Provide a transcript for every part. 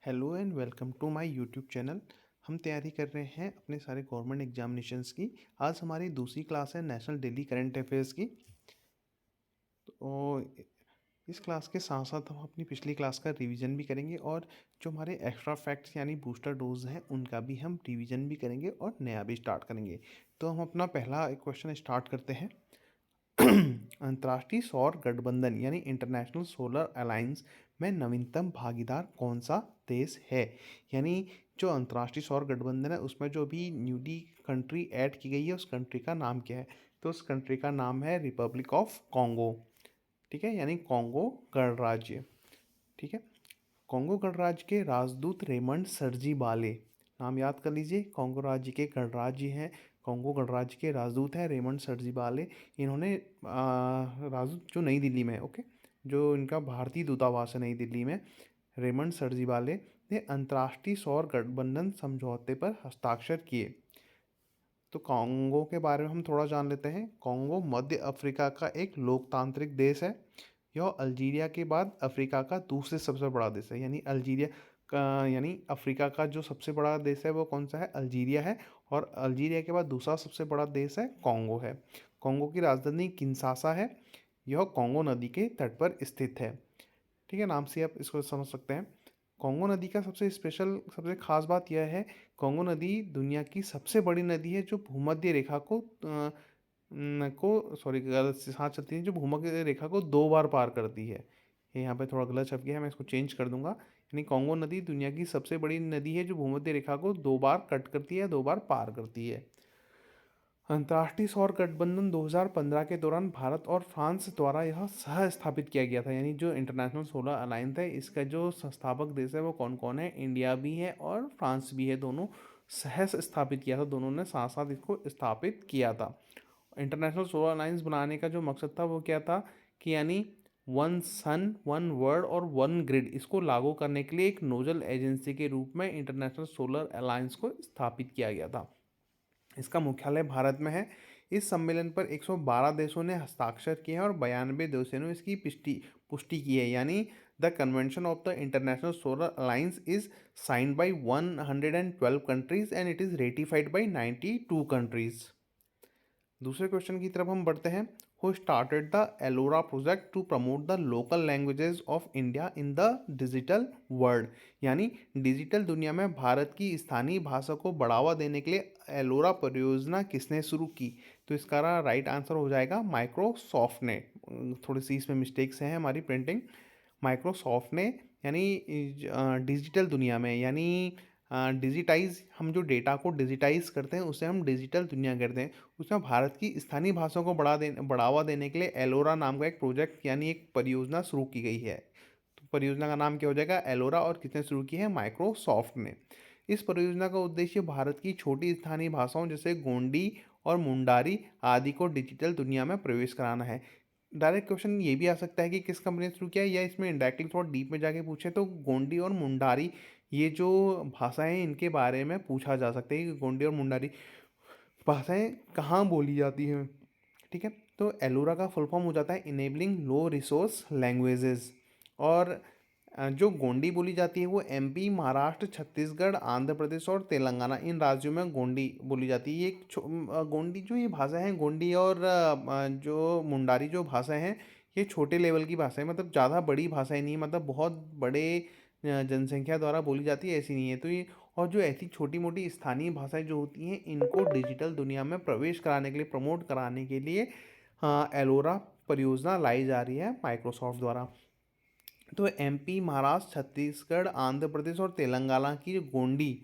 Hello and welcome to my YouTube channel. हम तैयारी कर रहे हैं अपने सारे गवर्नमेंट एग्जामिनेशंस की। आज हमारी दूसरी क्लास है नेशनल डेली करंट अफेयर्स की। तो इस क्लास के साथ साथ हम अपनी पिछली क्लास का रिवीजन भी करेंगे और जो हमारे एक्स्ट्रा फैक्ट्स यानी बूस्टर डोज हैं उनका भी हम रिवीजन भी करेंगे और नया भी स्टार्ट करेंगे। तो हम अपना पहला क्वेश्चन स्टार्ट करते हैं। अंतर्राष्ट्रीय सौर गठबंधन यानी इंटरनेशनल सोलर अलायंस में नवीनतम भागीदार कौन सा देश है? यानी जो अंतर्राष्ट्रीय सौर गठबंधन है उसमें जो भी न्यूली कंट्री ऐड की गई है उस कंट्री का नाम क्या है? तो उस कंट्री का नाम है रिपब्लिक ऑफ कॉन्गो। ठीक है, यानी कॉन्गो गणराज्य। ठीक है, कॉन्गो गणराज्य के राजदूत रेमंड सरजी बाले, नाम याद कर लीजिए। कॉन्गो राज्य के गणराज्य हैं, कॉन्गो गणराज्य के राजदूत हैं रेमंड सरजी बाले। इन्होंने राजदूत जो नई दिल्ली में, ओके, जो इनका भारतीय दूतावास है नई दिल्ली में, रेमंड सरजी बाले ने अंतर्राष्ट्रीय सौर गठबंधन समझौते पर हस्ताक्षर किए। तो कॉन्गो के बारे में हम थोड़ा जान लेते हैं। कॉन्गो मध्य अफ्रीका का एक लोकतांत्रिक देश है। यह अल्जीरिया के बाद अफ्रीका का दूसरे सबसे बड़ा देश है। यानी अल्जीरिया का, यानी अफ्रीका का जो सबसे बड़ा देश है वो कौन सा है? अल्जीरिया है। और अल्जीरिया के बाद दूसरा सबसे बड़ा देश है कॉन्गो है। कॉन्गो की राजधानी किंशासा है। यह कॉन्गो नदी के तट पर स्थित है। ठीक है, नाम से आप इसको समझ सकते हैं। कॉन्गो नदी का सबसे स्पेशल, सबसे खास बात यह है, कॉन्गो नदी दुनिया की सबसे बड़ी नदी है जो भूमध्य रेखा को सॉरी गलत से साथ चलती है, जो भूमध्य रेखा को 2 बार पार करती है। ये यहाँ पे थोड़ा गलत छप गया है, मैं इसको चेंज कर दूंगा। यानी कॉन्गो नदी दुनिया की सबसे बड़ी नदी है जो भूमध्य रेखा को 2 बार कट करती है, 2 बार पार करती है। अंतर्राष्ट्रीय सौर गठबंधन 2015 के दौरान भारत और फ्रांस द्वारा यह सह स्थापित किया गया था। यानी जो इंटरनेशनल सोलर अलायंस है इसका जो संस्थापक देश है वो कौन कौन है? इंडिया भी है और फ्रांस भी है। दोनों सह स्थापित किया था, दोनों ने साथ साथ इसको स्थापित किया था। इंटरनेशनल सोलर अलायंस बनाने का जो मकसद था वो क्या था कि यानी वन सन वन वर्ल्ड और वन ग्रिड, इसको लागू करने के लिए एक नोडल एजेंसी के रूप में इंटरनेशनल सोलर अलायंस को स्थापित किया गया था। इसका मुख्यालय भारत में है। इस सम्मेलन पर 112 देशों ने हस्ताक्षर किए हैं और 92 देशों ने इसकी पुष्टि की है। यानी the convention of the International Solar Alliance is signed by 112 countries and it is ratified by 92 countries. दूसरे क्वेश्चन की तरफ हम बढ़ते हैं। Who started the ELLORA project to promote the local languages of India in the digital world? यानी digital दुनिया में भारत की स्थानीय भाषा को बढ़ावा देने के लिए एलोरा परियोजना किसने शुरू की? तो इसका राइट आंसर हो जाएगा माइक्रोसॉफ्ट ने। थोड़ी सी इसमें मिस्टेक्स हैं हमारी प्रिंटिंग। माइक्रोसॉफ्ट ने, यानी डिजिटल दुनिया में, यानी डिजिटाइज, हम जो डेटा को डिजिटाइज करते हैं उसे हम डिजिटल दुनिया करते हैं। उसमें भारत की स्थानीय भाषाओं को बढ़ावा देने के लिए एलोरा नाम का एक प्रोजेक्ट यानी एक परियोजना शुरू की गई है। तो परियोजना का नाम क्या हो जाएगा? एलोरा। और किसने शुरू की है? माइक्रोसॉफ्ट ने। इस परियोजना का उद्देश्य भारत की छोटी स्थानीय भाषाओं जैसे गोंडी और मुंडारी आदि को डिजिटल दुनिया में प्रवेश कराना है। डायरेक्ट क्वेश्चन ये भी आ सकता है कि किस कंपनी ने शुरू किया है, या इसमें इंडायरेक्टली थोड़ा डीप में जाके पूछे तो गोंडी और मुंडारी, ये जो भाषाएं इनके बारे में पूछा जा सकता है कि गोंडी और मुंडारी भाषाएं कहाँ बोली जाती हैं। ठीक है, तो एलोरा का फुल फॉर्म हो जाता है इनेबलिंग लो रिसोर्स लैंग्वेजेस। और जो गोंडी बोली जाती है वो एमपी, महाराष्ट्र, छत्तीसगढ़, आंध्र प्रदेश और तेलंगाना, इन राज्यों में गोंडी बोली जाती है। ये गोंडी जो ये भाषा है, गोंडी और जो मुंडारी जो भाषा हैं, ये छोटे लेवल की भाषा है। मतलब ज़्यादा बड़ी भाषाएं नहीं है, मतलब बहुत बड़े जनसंख्या द्वारा बोली जाती है ऐसी नहीं है। तो ये, और जो ऐसी छोटी मोटी स्थानीय भाषाएं जो होती हैं इनको डिजिटल दुनिया में प्रवेश कराने के लिए, प्रमोट कराने के लिए एलोरा परियोजना लाई जा रही है माइक्रोसॉफ्ट द्वारा। तो एमपी, महाराष्ट्र, छत्तीसगढ़, आंध्र प्रदेश और तेलंगाना की जो गोंडी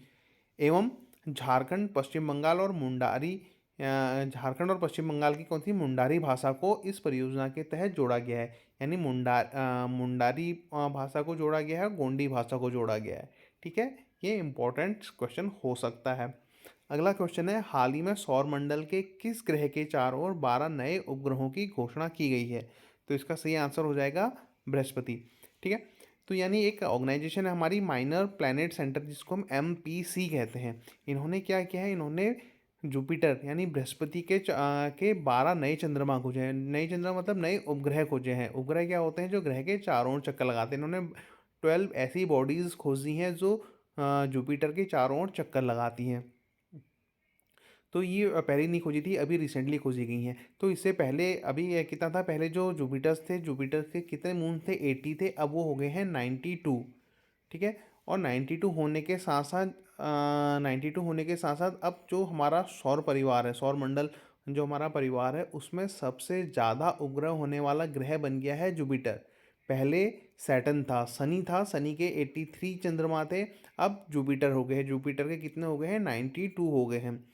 एवं झारखंड, पश्चिम बंगाल और मुंडारी, झारखंड और पश्चिम बंगाल की कौन सी मुंडारी भाषा को इस परियोजना के तहत जोड़ा गया है। यानी मुंडारी भाषा को जोड़ा गया है, गोंडी भाषा को जोड़ा गया है। ठीक है, ये इंपॉर्टेंट क्वेश्चन हो सकता है। अगला क्वेश्चन है, हाल ही में सौर मंडल के किस ग्रह के चारों ओर 12 नए उपग्रहों की घोषणा की गई है? तो इसका सही आंसर हो जाएगा बृहस्पति। ठीक है, तो यानी एक ऑर्गेनाइजेशन है हमारी माइनर प्लैनेट सेंटर, जिसको हम एमपीसी कहते हैं। इन्होंने क्या किया है? इन्होंने जुपिटर यानी बृहस्पति के 12 नए चंद्रमा खोजे हैं। नए चंद्रमा मतलब नए उपग्रह खोजे हैं। उपग्रह क्या होते हैं? जो ग्रह के चारों ओर चक्कर लगाते हैं। इन्होंने 12 ऐसी बॉडीज़ खोजी हैं जो जुपिटर के चारों ओर चक्कर लगाती हैं। तो ये पहले नहीं खोजी थी, अभी रिसेंटली खोजी गई हैं। तो इससे पहले अभी ये कितना था, पहले जो जुपिटर्स थे, जुपिटर के कितने मून थे, 80 थे, अब वो हो गए हैं 92। ठीक है। और 92 होने के साथ साथ 92 होने के साथ साथ अब जो हमारा सौर परिवार है, सौर मंडल जो हमारा परिवार है, उसमें सबसे ज़्यादा उपग्रह होने वाला ग्रह बन गया है जुपिटर। पहले सैटर्न था, शनि था, शनि के 83 चंद्रमा थे, अब जुपिटर हो गए हैं। जुपिटर के कितने हो गए हैं, 92 हो गए हैं।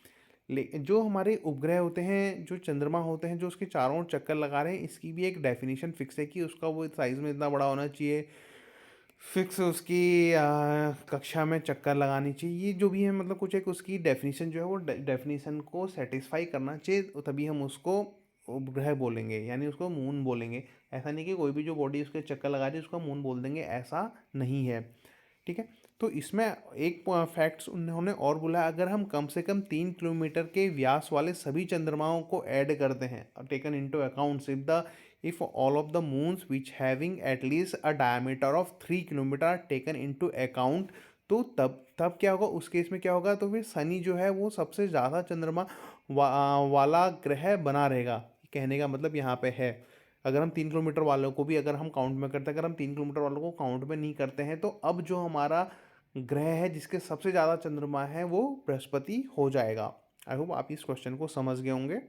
लेकिन जो हमारे उपग्रह होते हैं, जो चंद्रमा होते हैं, जो उसके चारों ओर चक्कर लगा रहे हैं, इसकी भी एक डेफिनेशन फिक्स है कि उसका वो साइज़ में इतना बड़ा होना चाहिए, फिक्स उसकी कक्षा में चक्कर लगानी चाहिए। ये जो भी है, मतलब कुछ एक उसकी डेफिनेशन जो है वो डेफिनेशन को सेटिस्फाई करना चाहिए, तभी हम उसको उपग्रह बोलेंगे, यानी उसको मून बोलेंगे। ऐसा नहीं कि कोई भी जो बॉडी उसके चक्कर लगा रही है उसका मून बोल देंगे, ऐसा नहीं है। ठीक है। तो इसमें एक फैक्ट्स उन्होंने और बोला, अगर हम कम से कम 3 किलोमीटर के व्यास वाले सभी चंद्रमाओं को ऐड करते हैं, taken into account if all of the moons which having at least a diameter of 3 kilometre are taken into account, तो तब क्या होगा, उस केस में क्या होगा, तो फिर शनि जो है वो सबसे ज़्यादा चंद्रमा वाला ग्रह बना रहेगा। कहने का मतलब यहाँ पे है, अगर हम 3 किलोमीटर वालों को भी अगर हम काउंट में करते हैं, अगर हम 3 किलोमीटर वालों को काउंट में नहीं करते हैं, तो अब जो हमारा ग्रह है जिसके सबसे ज़्यादा चंद्रमा है वो बृहस्पति हो जाएगा। आई होप आप इस क्वेश्चन को समझ गए होंगे।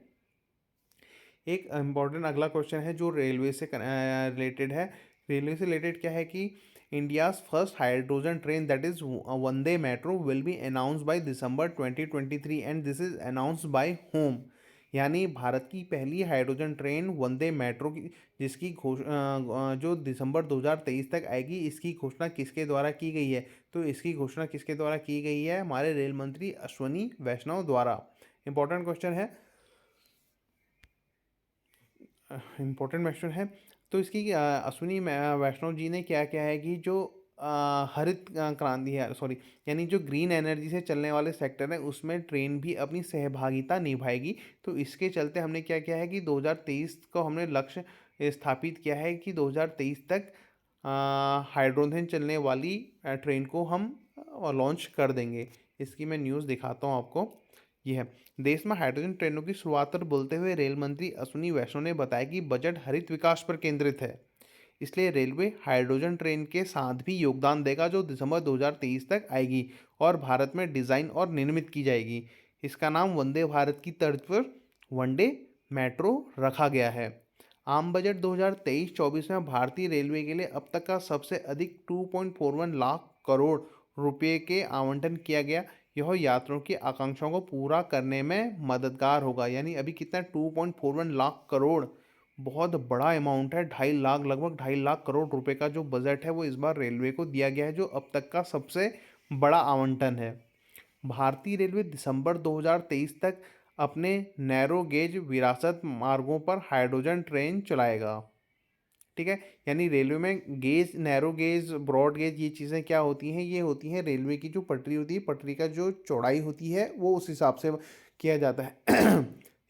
एक इम्पॉर्टेंट अगला क्वेश्चन है जो रेलवे से रिलेटेड है। रेलवे से रिलेटेड क्या है कि India's first hydrogen train that is Vande metro will be announce by December 2023 and this is announce bye home. यानी भारत की पहली हाइड्रोजन ट्रेन वंदे मेट्रो की, जिसकी जो दिसंबर 2023 तक आएगी, इसकी घोषणा किसके द्वारा की गई है? तो इसकी घोषणा किसके द्वारा की गई है? हमारे रेल मंत्री अश्वनी वैष्णव द्वारा। इंपॉर्टेंट क्वेश्चन है, इम्पोर्टेंट क्वेश्चन है। तो इसकी अश्विनी वैष्णव जी ने क्या क्या है कि जो हरित क्रांति है, सॉरी, यानी जो ग्रीन एनर्जी से चलने वाले सेक्टर है उसमें ट्रेन भी अपनी सहभागिता निभाएगी। तो इसके चलते हमने क्या किया है कि 2023 को हमने लक्ष्य स्थापित किया है कि 2023 तक हाइड्रोजन चलने वाली ट्रेन को हम लॉन्च कर देंगे। इसकी मैं न्यूज़ दिखाता हूँ आपको। ये है, देश में हाइड्रोजन ट्रेनों की शुरुआत पर बोलते हुए रेल मंत्री अश्विनी वैष्णव ने बताया कि बजट हरित विकास पर केंद्रित है, इसलिए रेलवे हाइड्रोजन ट्रेन के साथ भी योगदान देगा जो दिसंबर 2023 तक आएगी और भारत में डिज़ाइन और निर्मित की जाएगी। इसका नाम वंदे भारत की तर्ज पर वनडे मेट्रो रखा गया है। आम बजट 2023-24 में भारतीय रेलवे के लिए अब तक का सबसे अधिक 2.41 लाख करोड़ रुपए के आवंटन किया गया। यह यात्रियों की आकांक्षाओं को पूरा करने में मददगार होगा। यानी अभी कितना, 2.41 लाख करोड़, बहुत बड़ा अमाउंट है। 2.5 लाख, लगभग 2.5 लाख करोड़ रुपए का जो बजट है वो इस बार रेलवे को दिया गया है, जो अब तक का सबसे बड़ा आवंटन है। भारतीय रेलवे दिसंबर 2023 तक अपने नैरो गेज विरासत मार्गों पर हाइड्रोजन ट्रेन चलाएगा। ठीक है। यानी रेलवे में gauge, narrow gauge, broad gauge, ये चीज़ें क्या होती हैं, ये होती हैं रेलवे की जो पटरी होती है, पटरी का जो चौड़ाई होती है वो उस हिसाब से किया जाता है।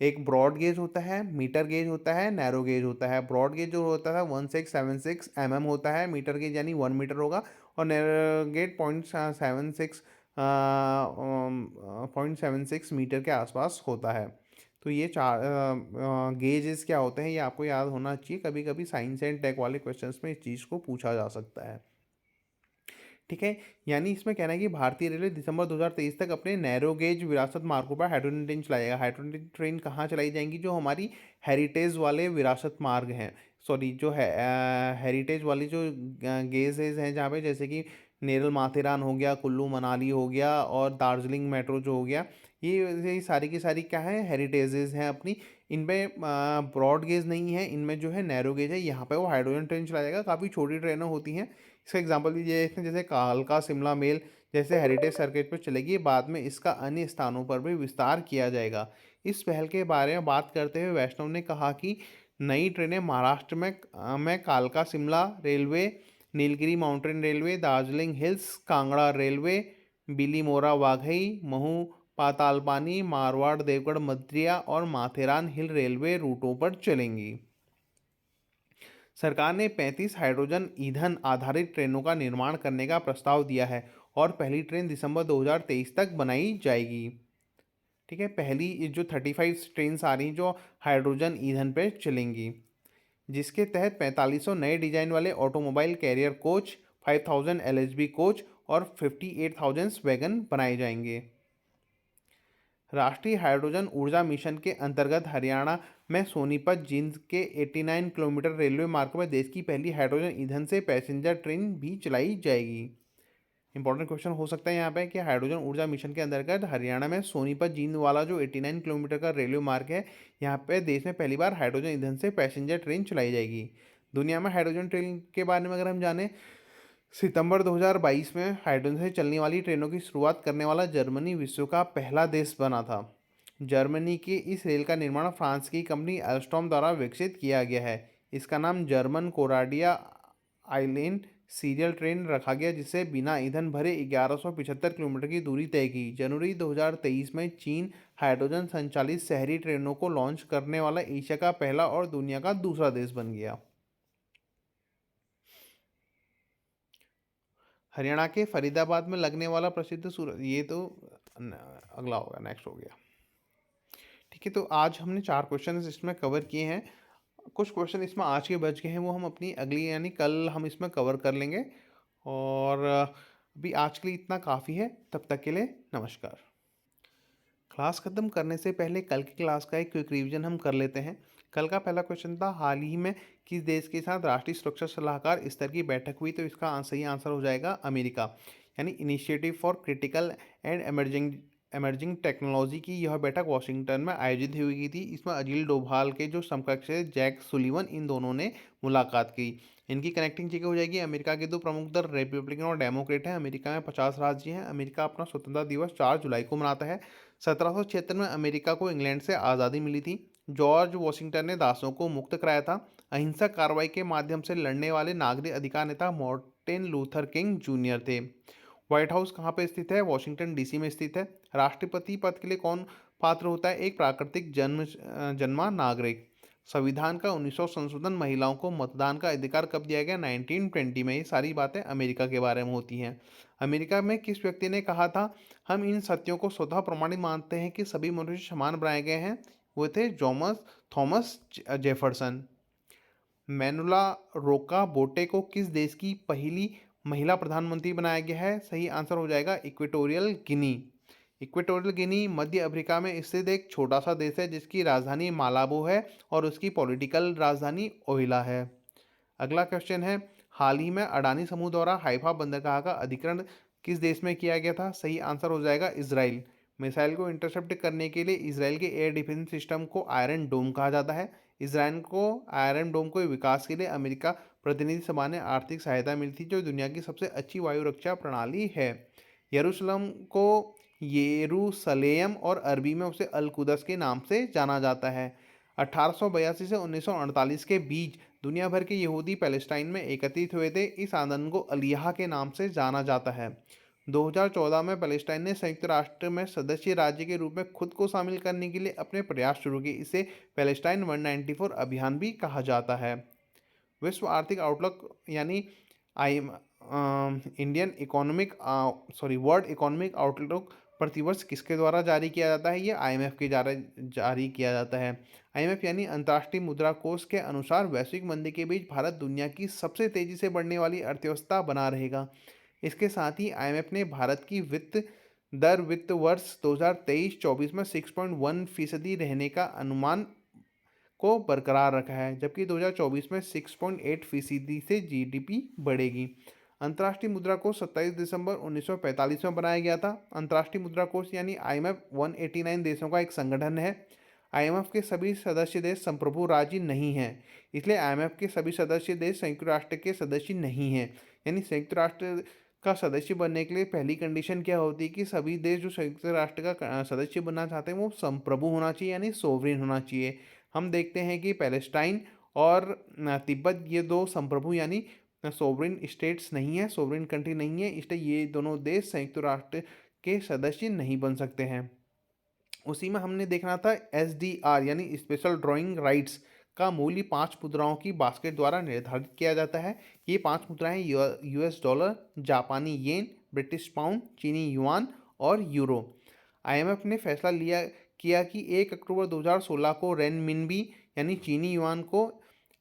एक ब्रॉड गेज होता है, मीटर गेज होता है, नैरो गेज होता है। ब्रॉड गेज जो होता है 1676 होता है, मीटर गेज यानी 1 मीटर होगा, और नैरो गेज 0.76 मीटर के आसपास होता है। तो ये चार गेजेस क्या होते हैं ये आपको याद होना चाहिए, कभी कभी साइंस एंड टेक वाले क्वेश्चंस में इस चीज़ को पूछा जा सकता है। ठीक है। यानी इसमें कहना है कि भारतीय रेलवे दिसंबर 2023 तक अपने नैरो गेज विरासत मार्गों पर हाइड्रोजन ट्रेन चलाएगा। हाइड्रोजन ट्रेन कहाँ चलाई जाएंगी? जो हमारी हेरिटेज वाले विरासत मार्ग हैं, सॉरी, जो है हेरिटेज वाली जो गेजेज हैं, जहाँ पे जैसे कि नेरल माथेरान हो गया, कुल्लू मनाली हो गया, और दार्जिलिंग मेट्रो जो हो गया, ये सारी की सारी क्या है, हेरिटेजेस हैं अपनी। इनमें ब्रॉड गेज नहीं है, इनमें जो है नैरो गेज है। यहाँ पे वो हाइड्रोजन ट्रेन चलाया जाएगा। काफ़ी छोटी ट्रेनें होती हैं। इसका एग्जांपल भी ये है, जैसे कालका शिमला मेल जैसे हेरिटेज सर्किट पर चलेगी, बाद में इसका अन्य स्थानों पर भी विस्तार किया जाएगा। इस पहल के बारे में बात करते हुए वैष्णव ने कहा कि नई ट्रेनें महाराष्ट्र में कालका Shimla railway, Nilgiri mountain railway, Darjeeling hills Kangra railway, Bilimora Waghai, Mhow Patalpani, Marwar Devgarh Madriya और माथेरान हिल रेलवे रूटों पर चलेंगी। सरकार ने 35 हाइड्रोजन ईंधन आधारित ट्रेनों का निर्माण करने का प्रस्ताव दिया है और पहली ट्रेन दिसंबर 2023 तक बनाई जाएगी। ठीक है, पहली ये जो 35 ट्रेन आ रही जो हाइड्रोजन ईंधन पे चलेंगी, जिसके तहत 4500 नए डिजाइन वाले automobile carrier coach, 5000 LHB coach और 58,000 वैगन बनाए जाएंगे। राष्ट्रीय हाइड्रोजन ऊर्जा मिशन के अंतर्गत हरियाणा में सोनीपत जींद के 89 किलोमीटर रेलवे मार्ग पर देश की पहली हाइड्रोजन ईंधन से पैसेंजर ट्रेन भी चलाई जाएगी। इंपॉर्टेंट क्वेश्चन हो सकता है यहाँ पे कि हाइड्रोजन ऊर्जा मिशन के अंतर्गत हरियाणा में सोनीपत जींद वाला जो 89 किलोमीटर का रेलवे मार्ग है, यहाँ पे देश में पहली बार हाइड्रोजन ईंधन से पैसेंजर ट्रेन चलाई जाएगी। दुनिया में हाइड्रोजन ट्रेन के बारे में अगर हम जाने, सितंबर 2022 में हाइड्रोजन से चलने वाली ट्रेनों की शुरुआत करने वाला जर्मनी विश्व का पहला देश बना था। जर्मनी की इस रेल का निर्माण फ्रांस की कंपनी एल्स्टॉम द्वारा विकसित किया गया है। इसका नाम German Coradia island serial train रखा गया, जिसे बिना ईंधन भरे 1175 किलोमीटर की दूरी तय की। जनवरी 2023 में चीन हाइड्रोजन संचालित शहरी ट्रेनों को लॉन्च करने वाला एशिया का पहला और दुनिया का दूसरा देश बन गया। हरियाणा के फरीदाबाद में लगने वाला प्रसिद्ध सूरज, ये तो अगला होगा, नेक्स्ट हो गया। ठीक है, तो आज हमने 4 क्वेश्चन इसमें कवर किए हैं। कुछ क्वेश्चन इसमें आज के बच गए हैं, वो हम अपनी अगली यानी कल हम इसमें कवर कर लेंगे। और अभी आज के लिए इतना काफ़ी है। तब तक के लिए नमस्कार। क्लास ख़त्म करने से पहले कल की क्लास का एक क्विक रिवीजन हम कर लेते हैं। कल का पहला क्वेश्चन था, हाल ही में किस देश के साथ राष्ट्रीय सुरक्षा सलाहकार स्तर की बैठक हुई? तो इसका सही आंसर हो जाएगा अमेरिका, यानी initiative for critical and emerging technology की यह बैठक वाशिंगटन में आयोजित हुई थी। इसमें अजील डोभाल के जो समकक्ष है जैक सुलिवन, इन दोनों ने मुलाकात की। इनकी कनेक्टिंग जगह हो जाएगी। अमेरिका के दो प्रमुख दल रिपब्लिकन और डेमोक्रेट हैं। अमेरिका में 50 राज्य हैं। अमेरिका अपना स्वतंत्रता दिवस 4 जुलाई को मनाता है। 1776 में अमेरिका को इंग्लैंड से आज़ादी मिली थी। जॉर्ज वॉशिंगटन ने दासों को मुक्त कराया था। अहिंसक कार्रवाई के माध्यम से लड़ने वाले नागरिक अधिकार नेता मार्टिन लूथर किंग जूनियर थे। व्हाइट हाउस कहाँ पे स्थित है? वॉशिंगटन डीसी में स्थित है। राष्ट्रपति पद के लिए कौन पात्र होता है? एक प्राकृतिक जन्मा नागरिक। संविधान का 1900 संशोधन, महिलाओं को मतदान का अधिकार कब दिया गया? 1920 में। ये सारी बातें अमेरिका के बारे में होती हैं। अमेरिका में किस व्यक्ति ने कहा था, हम इन सत्यों को स्वतः प्रमाणित मानते हैं कि सभी मनुष्य समान बनाए गए हैं? वो थे थॉमस जेफरसन। मैनुला रोका बोटे को किस देश की पहली महिला प्रधानमंत्री बनाया गया है? सही आंसर हो जाएगा इक्वेटोरियल गिनी। इक्वेटोरियल गिनी मध्य अफ्रीका में स्थित एक छोटा सा देश है, जिसकी राजधानी मालाबो है और उसकी पॉलिटिकल राजधानी ओहिला है। अगला क्वेश्चन है, हाल ही में अडानी समूह द्वारा हाइफा बंदरगाह का अधिग्रहण किस देश में किया गया था? सही आंसर हो जाएगा इजराइल। मिसाइल को इंटरसेप्ट करने के लिए इजराइल के एयर डिफेंस सिस्टम को आयरन डोम कहा जाता है। इजराइल को आयरन डोम के विकास के लिए अमेरिका प्रतिनिधि सभा ने आर्थिक सहायता मिली थी, जो दुनिया की सबसे अच्छी वायु रक्षा प्रणाली है। यरूशलेम को येरूसलेम और अरबी में उसे अल कुदस के नाम से जाना जाता है। 1882 से 1948 के बीच दुनिया भर के यहूदी पैलेस्टाइन में एकत्रित हुए थे। इस आंदोलन को अलियाह के नाम से जाना जाता है। 2014 में पैलेस्टाइन ने संयुक्त राष्ट्र में सदस्य राज्य के रूप में खुद को शामिल करने के लिए अपने प्रयास शुरू किए। इसे पैलेस्टाइन 194 अभियान भी कहा जाता है। विश्व आर्थिक आउटलुक यानी I Indian economic world economic outlook प्रतिवर्ष किसके द्वारा जारी किया जाता है? ये आईएमएफ के द्वारा जारी किया जाता है। आईएमएफ यानी अंतर्राष्ट्रीय मुद्रा कोष के अनुसार वैश्विक मंदी के बीच भारत दुनिया की सबसे तेजी से बढ़ने वाली अर्थव्यवस्था बना रहेगा। इसके साथ ही आईएमएफ ने भारत की वित्त वर्ष 2023-24 में 6.1% रहने का अनुमान को बरकरार रखा है, जबकि 2024 में 6.8% से जीडीपी बढ़ेगी। अंतर्राष्ट्रीय मुद्रा कोष 27 दिसंबर 1945 में बनाया गया था। अंतर्राष्ट्रीय मुद्रा कोष यानी आईएमएफ 189 देशों का एक संगठन है। आईएमएफ के सभी सदस्य देश संप्रभु राज्य नहीं हैं, इसलिए आईएमएफ के सभी सदस्य देश संयुक्त राष्ट्र के सदस्य नहीं हैं। यानी संयुक्त राष्ट्र का सदस्य बनने के लिए पहली कंडीशन क्या होती है कि सभी देश जो संयुक्त राष्ट्र का सदस्य बनना चाहते हैं वो संप्रभु होना चाहिए, यानी सोवरेन होना चाहिए। हम देखते हैं कि पैलेस्टाइन और तिब्बत ये दो संप्रभु यानी सोवरेन स्टेट्स नहीं है, सोवरेन कंट्री नहीं है, इसलिए ये दोनों देश संयुक्त राष्ट्र के सदस्य नहीं बन सकते हैं। उसी में हमने देखना था एसडीआर यानी स्पेशल ड्राइंग राइट्स का मूल्य 5 मुद्राओं की बास्केट द्वारा निर्धारित किया जाता है। ये 5 मुद्राएं यूएस डॉलर, जापानी येन, ब्रिटिश पाउंड, चीनी युआन और यूरो। आईएमएफ ने फैसला लिया किया कि 1 अक्टूबर 2016 को रेनमिनबी यानी चीनी युआन को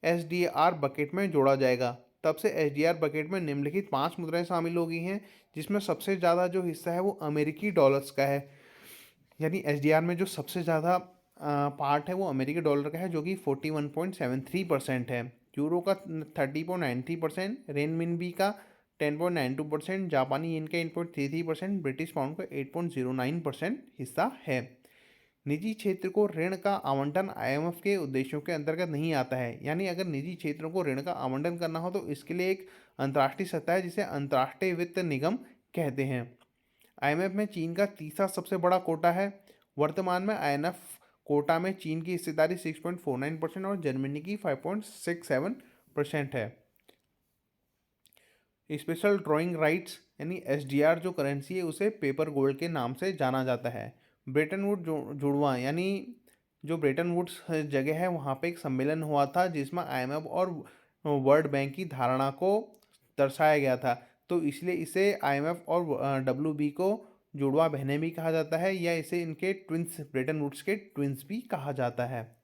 एसडीआर बकेट में जोड़ा जाएगा। तब से एसडीआर बकेट में निम्नलिखित 5 मुद्राएं शामिल हो गई हैं, जिसमें सबसे ज़्यादा जो हिस्सा है वो अमेरिकी डॉलर्स का है। यानी एसडीआर में जो सबसे ज़्यादा पार्ट है वो अमेरिकी डॉलर का है, जो कि 41.73% है। यूरो का 30.93%, रेनमिनबी का 10.92%, जापानी येन का 8.33%, ब्रिटिश पाउंड का 8.09% हिस्सा है। निजी क्षेत्र को ऋण का आवंटन आईएमएफ के उद्देश्यों के अंतर्गत नहीं आता है। यानी अगर निजी क्षेत्रों को ऋण का आवंटन करना हो तो इसके लिए एक अंतर्राष्ट्रीय सत्ता है, जिसे अंतर्राष्ट्रीय वित्त निगम कहते हैं। आईएमएफ में चीन का तीसरा सबसे बड़ा कोटा है। वर्तमान में आईएमएफ कोटा में चीन की हिस्सेदारी 6.49% और जर्मनी की 5.67% है। स्पेशल ड्राइंग राइट्स यानी एसडीआर जो करेंसी है उसे पेपर गोल्ड के नाम से जाना जाता है। ब्रेटन वुड जुड़वा यानी जो ब्रेटन वुड्स जगह है वहाँ पे एक सम्मेलन हुआ था, जिसमें आईएमएफ और वर्ल्ड बैंक की धारणा को दर्शाया गया था। तो इसलिए इसे आईएमएफ और डब्ल्यूबी को जुड़वा बहनें भी कहा जाता है, या इसे इनके ट्विंस, ब्रेटन वुड्स के ट्विंस भी कहा जाता है।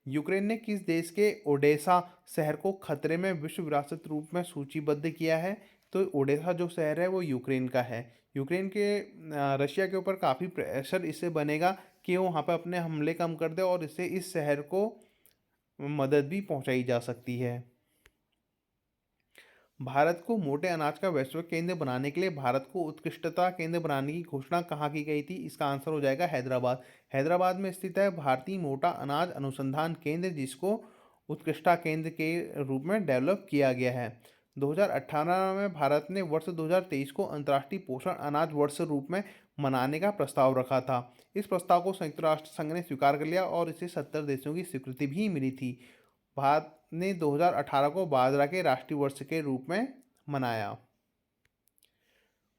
यूक्रेन ने किस देश के ओडेसा शहर को खतरे में विश्व विरासत रूप में सूचीबद्ध किया है? तो ओडेसा जो शहर है वो यूक्रेन का है। यूक्रेन के रशिया के ऊपर काफ़ी प्रेशर इससे बनेगा कि वो वहाँ पर अपने हमले कम कर दे, और इससे इस शहर को मदद भी पहुँचाई जा सकती है। भारत को मोटे अनाज का वैश्विक केंद्र बनाने के लिए भारत को उत्कृष्टता केंद्र बनाने की घोषणा कहाँ की गई थी? इसका आंसर हो जाएगा हैदराबाद। हैदराबाद में स्थित है भारतीय मोटा अनाज अनुसंधान केंद्र, जिसको उत्कृष्टता केंद्र के रूप में डेवलप किया गया है। 2018 में भारत ने वर्ष 2023 को अंतर्राष्ट्रीय पोषण अनाज वर्ष रूप में मनाने का प्रस्ताव रखा था। इस प्रस्ताव को संयुक्त राष्ट्र संघ ने स्वीकार कर लिया और इसे 70 देशों की स्वीकृति भी मिली थी। भारत ने 2018 को बाजरा के राष्ट्रीय वर्ष के रूप में मनाया।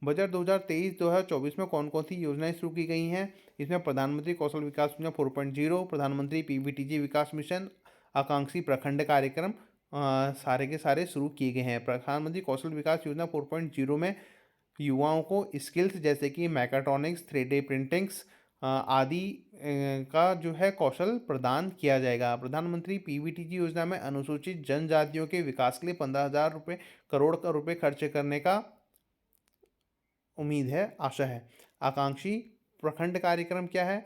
बजट 2023-2024 में कौन कौन सी योजनाएं शुरू की गई हैं? इसमें प्रधानमंत्री कौशल विकास योजना 4.0, प्रधानमंत्री पीवीटीजी विकास मिशन, आकांक्षी प्रखंड कार्यक्रम सारे के सारे शुरू किए गए हैं। प्रधानमंत्री कौशल विकास योजना 4.0 में युवाओं को स्किल्स जैसे कि मैकाट्रॉनिक्स, 3D प्रिंटिंग्स आदि का जो है कौशल प्रदान किया जाएगा। प्रधानमंत्री पीवीटीजी योजना में अनुसूचित जनजातियों के विकास के लिए 15,000 करोड़ का रुपये खर्च करने का उम्मीद है, आशा है। आकांक्षी प्रखंड कार्यक्रम क्या है?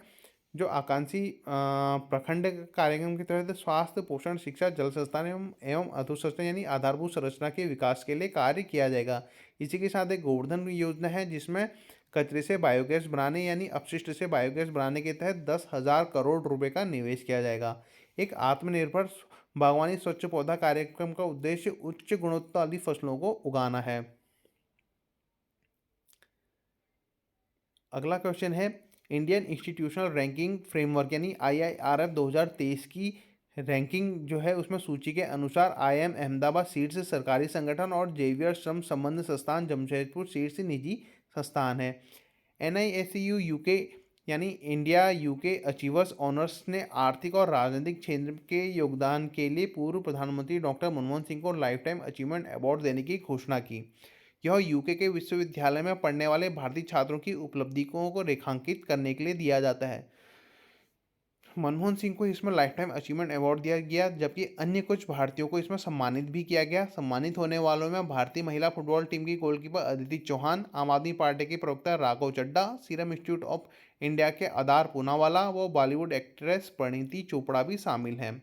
जो आकांक्षी प्रखंड कार्यक्रम के तहत स्वास्थ्य, पोषण, शिक्षा, जल संस्थान एवं अधोसंरचना यानी आधारभूत संरचना के विकास के लिए कार्य किया जाएगा। इसी के साथ एक गोवर्धन योजना है, जिसमें कचरे से बायोगैस बनाने यानी अपशिष्ट से बायोगैस बनाने के तहत 10,000 करोड़ रुपए का निवेश किया जाएगा। एक आत्मनिर्भर बागवानी स्वच्छ पौधा कार्यक्रम का उद्देश्य उच्च गुणवत्ता वाली फसलों को उगाना है। अगला क्वेश्चन है, इंडियन इंस्टीट्यूशनल रैंकिंग फ्रेमवर्क यानी आईआईआरएफ 2023 की रैंकिंग जो है उसमें सूची के अनुसार आईआईएम अहमदाबाद शीर्ष सरकारी संगठन और जेवियर श्रम संबंध संस्थान जमशेदपुर शीर्ष निजी संस्थान है। NISU यूके यानी इंडिया यूके अचीवर्स ऑनर्स ने आर्थिक और राजनीतिक क्षेत्र के योगदान के लिए पूर्व प्रधानमंत्री डॉक्टर मनमोहन सिंह को लाइफ टाइम अचीवमेंट अवार्ड देने की घोषणा की। यह यूके के विश्वविद्यालय में पढ़ने वाले भारतीय छात्रों की उपलब्धियों को रेखांकित करने के लिए दिया जाता है। मनमोहन सिंह को इसमें लाइफ टाइम अचीवमेंट अवार्ड दिया गया, जबकि अन्य कुछ भारतीयों को इसमें सम्मानित भी किया गया। सम्मानित होने वालों में भारतीय महिला फुटबॉल टीम की गोलकीपर अदिति चौहान, आम आदमी पार्टी के प्रवक्ता Raghav Chadha, Serum Institute of India के आधार पूनावाला व बॉलीवुड एक्ट्रेस परिणीति चोपड़ा भी शामिल हैं।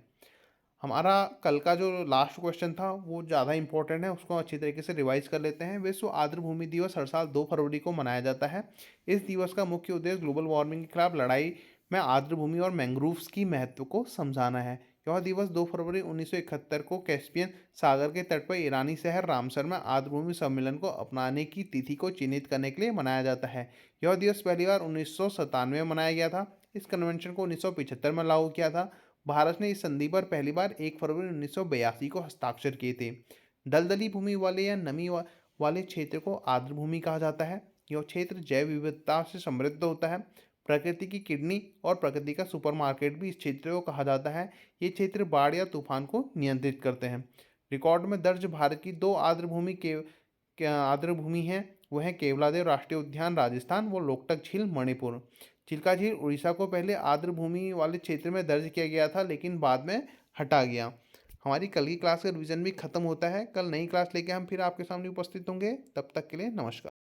हमारा कल का जो लास्ट क्वेश्चन था वो ज़्यादा इंपॉर्टेंट है, उसको अच्छी तरीके से रिवाइज कर लेते हैं। विश्व आर्द्र भूमि दिवस हर साल 2 फरवरी को मनाया जाता है। इस दिवस का मुख्य उद्देश्य ग्लोबल वार्मिंग के खिलाफ लड़ाई में आर्द्र भूमि और मैंग्रोव्स की महत्व को समझाना है। यह दिवस 2 फरवरी 1971 को कैस्पियन सागर के तट पर ईरानी शहर रामसर में आर्द्र भूमि सम्मेलन को अपनाने की तिथि को चिन्हित करने के लिए मनाया जाता है। यह दिवस पहली बार 1997 में मनाया गया था। इस कन्वेंशन को 1975 में लागू किया था। भारत ने इस संधि पर पहली बार 1 फरवरी 1982 को हस्ताक्षर किए थे। दलदली भूमि वाले या नमी वाले क्षेत्र को आर्द्र भूमि कहा जाता है। यह क्षेत्र जैव विविधता से समृद्ध होता है। प्रकृति की किडनी और प्रकृति का सुपरमार्केट भी इस क्षेत्र को कहा जाता है। ये क्षेत्र बाढ़ या तूफान को नियंत्रित करते हैं। रिकॉर्ड में दर्ज भारत की दो आर्द्रभूमि हैं। वह है केवलादेव राष्ट्रीय उद्यान राजस्थान, वो लोकटक झील मणिपुर। चिल्का झील उड़ीसा को पहले आर्द्रभूमि वाले क्षेत्र में दर्ज किया गया था, लेकिन बाद में हटा गया। हमारी कल की क्लास का रिवीजन भी खत्म होता है। कल नई क्लास लेके हम फिर आपके सामने उपस्थित होंगे। तब तक के लिए नमस्कार।